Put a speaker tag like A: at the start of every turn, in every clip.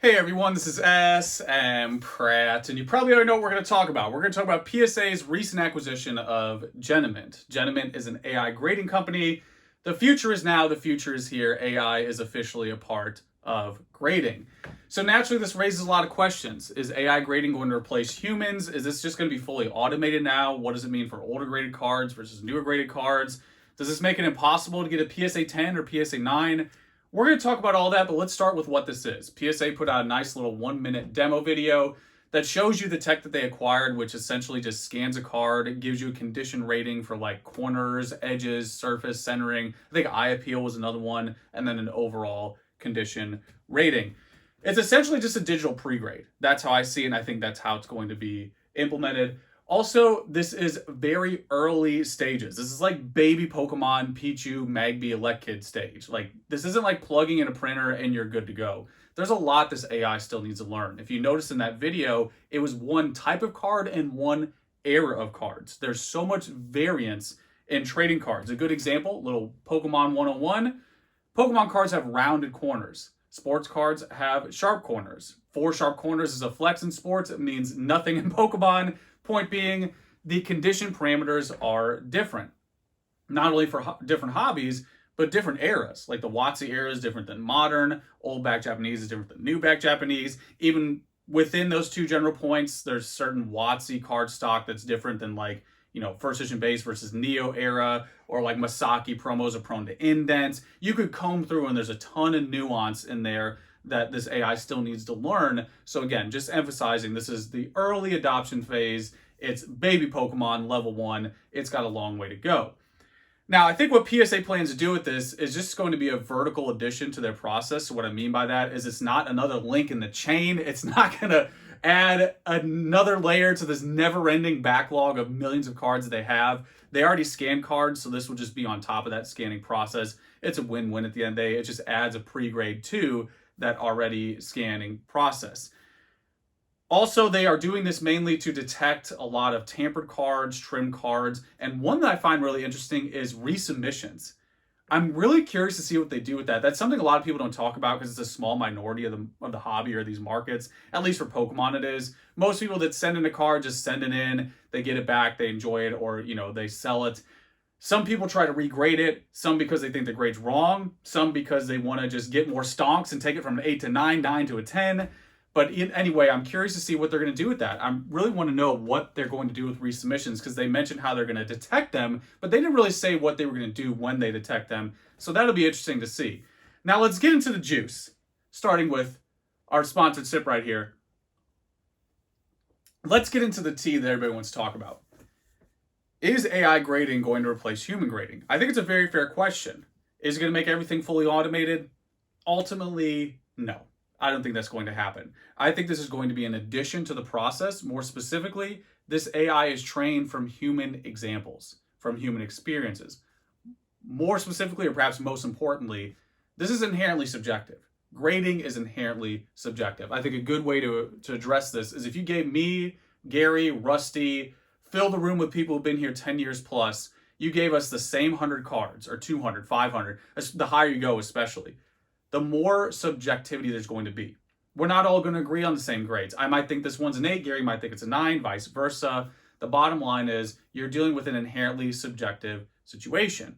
A: Hey everyone, this is smpratte, and you probably already know what we're going to talk about. We're going to talk about PSA's recent acquisition of Genamint. Genamint is an AI grading company. The future is now, the future is here. AI is officially a part of grading. So naturally, this raises a lot of questions. Is AI grading going to replace humans? Is this just going to be fully automated now? What does it mean for older graded cards versus newer graded cards? Does this make it impossible to get a PSA 10 or PSA 9? We're going to talk about all that, but let's start with what this is. PSA put out a nice little 1-minute demo video that shows you the tech that they acquired, which essentially just scans a card. It gives you a condition rating for like corners, edges, surface, centering. I think eye appeal was another one, and then an overall condition rating. It's essentially just a digital pre-grade. That's how I see it, and I think that's how it's going to be implemented. Also, this is very early stages. This is like baby Pokemon, Pichu, Magby, Elekid stage. Like, this isn't like plugging in a printer and you're good to go. There's a lot this AI still needs to learn. If you notice in that video, it was one type of card and one era of cards. There's so much variance in trading cards. A good example, little Pokemon 101. Pokemon cards have rounded corners. Sports cards have sharp corners. 4 sharp corners is a flex in sports. It means nothing in Pokemon. Point being, the condition parameters are different, not only for different hobbies, but different eras. Like the WotC era is different than modern, old back Japanese is different than new back Japanese. Even within those two general points, there's certain WotC card stock that's different than like, first edition base versus Neo era, or like Masaki promos are prone to indents. You could comb through and there's a ton of nuance in there that this AI still needs to learn. So again, just emphasizing this is the early adoption phase. It's baby Pokemon level 1. It's got a long way to go. Now, I think what PSA plans to do with this is just going to be a vertical addition to their process. So what I mean by that is it's not another link in the chain. It's not going to add another layer to this never-ending backlog of millions of cards that they have. They already scan cards, so this will just be on top of that scanning process. It's a win-win at the end of the day. It just adds a pre-grade to that already scanning process. Also, they are doing this mainly to detect a lot of tampered cards, trim cards, and one that I find really interesting is resubmissions. I'm really curious to see what they do with that. That's something a lot of people don't talk about because it's a small minority of the hobby or these markets. At least for Pokemon it is. Most people that send in a card just send it in, they get it back, they enjoy it, or they sell it. Some people try to regrade it, some because they think the grade's wrong, some because they want to just get more stonks and take it from an 8 to 9, 9 to a 10. But anyway, I'm curious to see what they're going to do with that. I really want to know what they're going to do with resubmissions because they mentioned how they're going to detect them, but they didn't really say what they were going to do when they detect them. So that'll be interesting to see. Now let's get into the juice, starting with our sponsored sip right here. Let's get into the tea that everybody wants to talk about. Is AI grading going to replace human grading? I think it's a very fair question. Is it going to make everything fully automated? Ultimately, no. I don't think that's going to happen. I think this is going to be an addition to the process. More specifically, this AI is trained from human examples, from human experiences. More specifically, or perhaps most importantly, this is inherently subjective. Grading is inherently subjective. I think a good way to address this is if you gave me, Gary, Rusty, fill the room with people who've been here 10 years plus, you gave us the same 100 cards, or 200, 500, the higher you go especially, the more subjectivity there's going to be. We're not all going to agree on the same grades. I might think this one's an 8, Gary might think it's a 9, vice versa. The bottom line is you're dealing with an inherently subjective situation.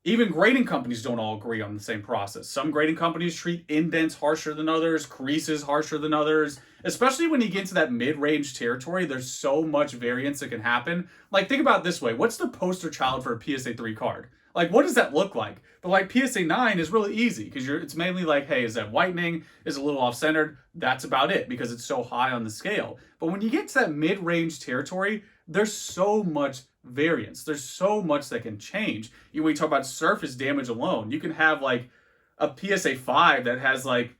A: Even grading companies don't all agree on the same process. Some grading companies treat indents harsher than others, creases harsher than others. Especially when you get into that mid-range territory, there's so much variance that can happen. Like, think about it this way. What's the poster child for a PSA 3 card? Like, what does that look like? But like PSA 9 is really easy because it's mainly like, hey, is that whitening? Is it a little off-centered? That's about it because it's so high on the scale. But when you get to that mid-range territory, there's so much variance. There's so much that can change. When you talk about surface damage alone, you can have like a PSA 5 that has like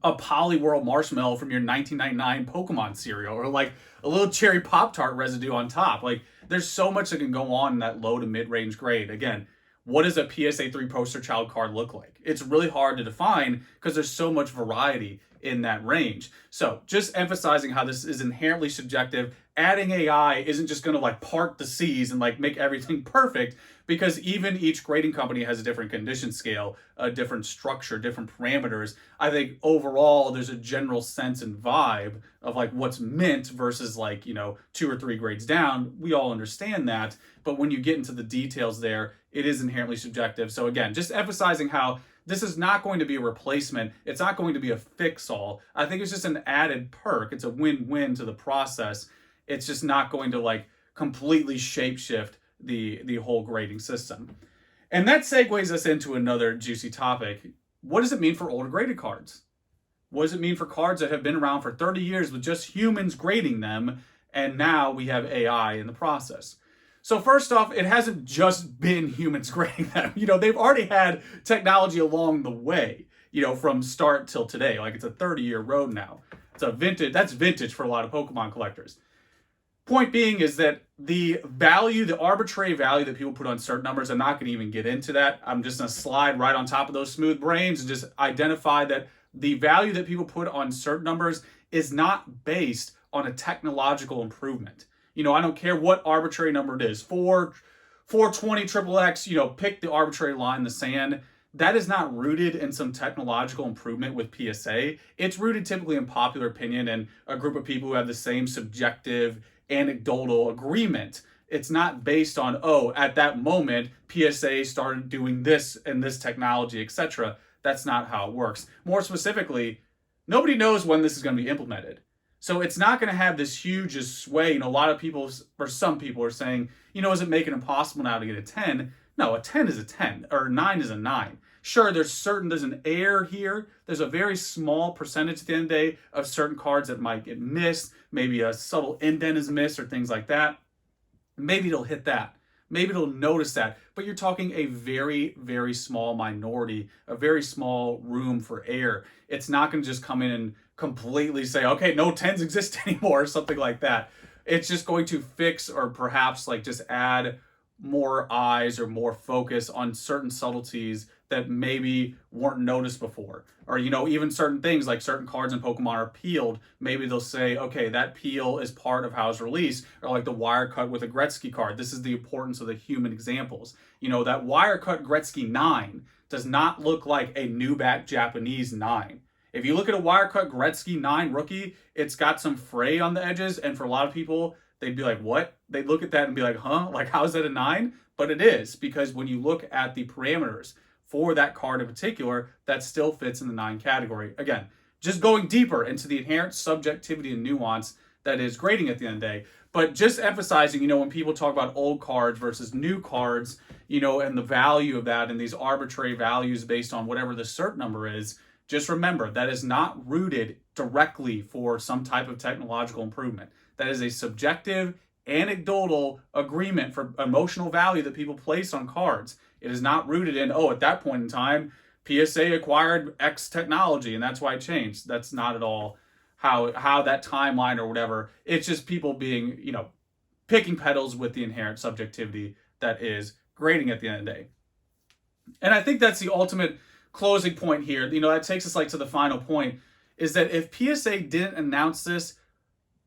A: a Poliwhirl marshmallow from your 1999 Pokemon cereal, or like a little cherry Pop-Tart residue on top. Like, there's so much that can go on in that low to mid-range grade. Again, what does a PSA 3 poster child card look like? It's really hard to define because there's so much variety in that range. So just emphasizing how this is inherently subjective. Adding AI isn't just going to like part the seas and like make everything perfect, because even each grading company has a different condition scale, a different structure, different parameters. I think overall there's a general sense and vibe of like what's meant versus like, 2 or 3 grades down. We all understand that. But when you get into the details there, it is inherently subjective. So again, just emphasizing how this is not going to be a replacement. It's not going to be a fix-all. I think it's just an added perk. It's a win-win to the process. It's just not going to like completely shapeshift the whole grading system. And that segues us into another juicy topic. What does it mean for older graded cards? What does it mean for cards that have been around for 30 years with just humans grading them, and now we have AI in the process? So first off, it hasn't just been humans grading them. They've already had technology along the way, from start till today. Like it's a 30-year road now. That's vintage for a lot of Pokemon collectors. Point being is that the arbitrary value that people put on certain numbers, I'm not going to even get into that. I'm just going to slide right on top of those smooth brains and just identify that the value that people put on certain numbers is not based on a technological improvement. I don't care what arbitrary number it is. 420 triple X, pick the arbitrary line in the sand. That is not rooted in some technological improvement with PSA. It's rooted typically in popular opinion and a group of people who have the same subjective, anecdotal agreement. It's not based on, at that moment, PSA started doing this and this technology, etc. That's not how it works. More specifically, nobody knows when this is going to be implemented. So it's not going to have this huge sway. A lot of people, or some people are saying, is it making it impossible now to get a 10? No, a 10 is a 10, or a 9 is a 9. Sure, there's an error here. There's a very small percentage at the end of the day of certain cards that might get missed. Maybe a subtle indent is missed or things like that. Maybe it'll hit that. Maybe it'll notice that. But you're talking a very, very small minority, a very small room for error. It's not going to just come in and completely say, okay, no 10s exist anymore or something like that. It's just going to fix or perhaps like just add more eyes or more focus on certain subtleties that maybe weren't noticed before. Or, even certain things like certain cards in Pokemon are peeled. Maybe they'll say, okay, that peel is part of how it's released. Or like the wire cut with a Gretzky card. This is the importance of the human examples. That wire cut Gretzky 9 does not look like a new back Japanese 9. If you look at a wire cut Gretzky 9 rookie, it's got some fray on the edges. And for a lot of people, they'd be like, what? They'd look at that and be like, huh? Like, how is that a 9? But it is, because when you look at the parameters for that card in particular, that still fits in the 9 category. Again, just going deeper into the inherent subjectivity and nuance that is grading at the end of the day. But just emphasizing, when people talk about old cards versus new cards, and the value of that and these arbitrary values based on whatever the cert number is, just remember that is not rooted directly for some type of technological improvement. That is a subjective, anecdotal agreement for emotional value that people place on cards. It is not rooted in, at that point in time, PSA acquired X technology and that's why it changed. That's not at all how that timeline or whatever. It's just people being, picking petals with the inherent subjectivity that is grading at the end of the day. And I think that's the ultimate closing point here. That takes us to the final point, is that if PSA didn't announce this,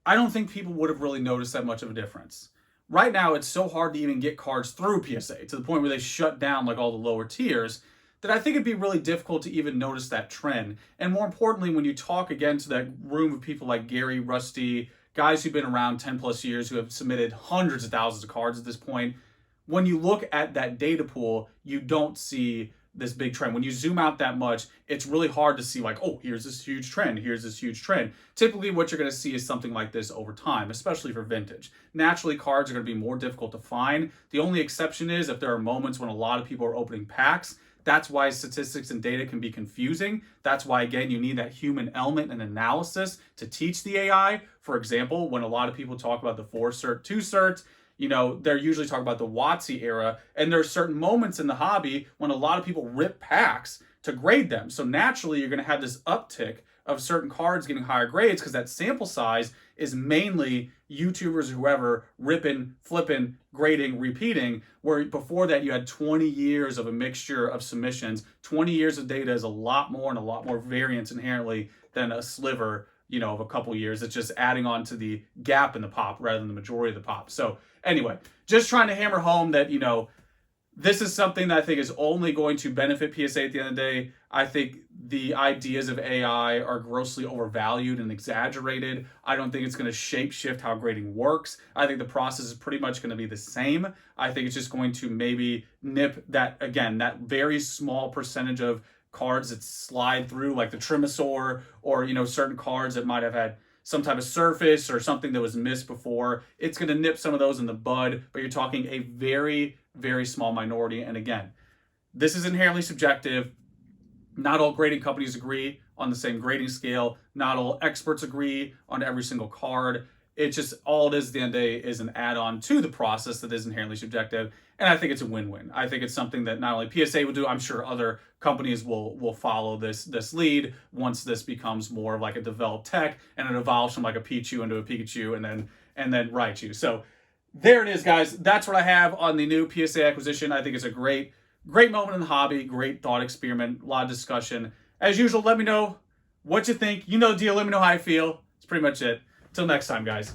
A: I don't think people would have really noticed that much of a difference. Right now, it's so hard to even get cards through PSA to the point where they shut down all the lower tiers, that I think it'd be really difficult to even notice that trend. And more importantly, when you talk again to that room of people like Gary, Rusty, guys who've been around 10 plus years, who have submitted hundreds of thousands of cards at this point, when you look at that data pool, you don't see this big trend. When you zoom out that much, it's really hard to see here's this huge trend, here's this huge trend. Typically what you're going to see is something like this over time, especially for vintage. Naturally, cards are going to be more difficult to find. The only exception is if there are moments when a lot of people are opening packs. That's why statistics and data can be confusing. That's why, again, you need that human element and analysis to teach the AI. For example, when a lot of people talk about the 4 cert, 2 certs, they're usually talking about the WotC era, and there are certain moments in the hobby when a lot of people rip packs to grade them. So naturally, you're going to have this uptick of certain cards getting higher grades because that sample size is mainly YouTubers, whoever, ripping, flipping, grading, repeating, where before that you had 20 years of a mixture of submissions. 20 years of data is a lot more and a lot more variance inherently than a sliver, of a couple years. It's just adding on to the gap in the pop rather than the majority of the pop. So anyway, just trying to hammer home that, this is something that I think is only going to benefit PSA at the end of the day. I think the ideas of AI are grossly overvalued and exaggerated. I don't think it's going to shape shift how grading works. I think the process is pretty much going to be the same. I think it's just going to maybe nip that, again, that very small percentage of cards that slide through, like the Trimosaur, or, certain cards that might have had some type of surface or something that was missed before. It's going to nip some of those in the bud, but you're talking a very, very small minority. And again, this is inherently subjective. Not all grading companies agree on the same grading scale. Not all experts agree on every single card. It's just all it is at the end of the day is an add-on to the process that is inherently subjective. And I think it's a win-win. I think it's something that not only PSA will do, I'm sure other companies will follow this lead once this becomes more of like a developed tech and it evolves from like a Pichu into a Pikachu and then Raichu. So there it is, guys. That's what I have on the new PSA acquisition. I think it's a great moment in the hobby, great thought experiment, a lot of discussion. As usual, let me know what you think. You know the deal. Let me know how you feel. It's pretty much it. Till next time, guys.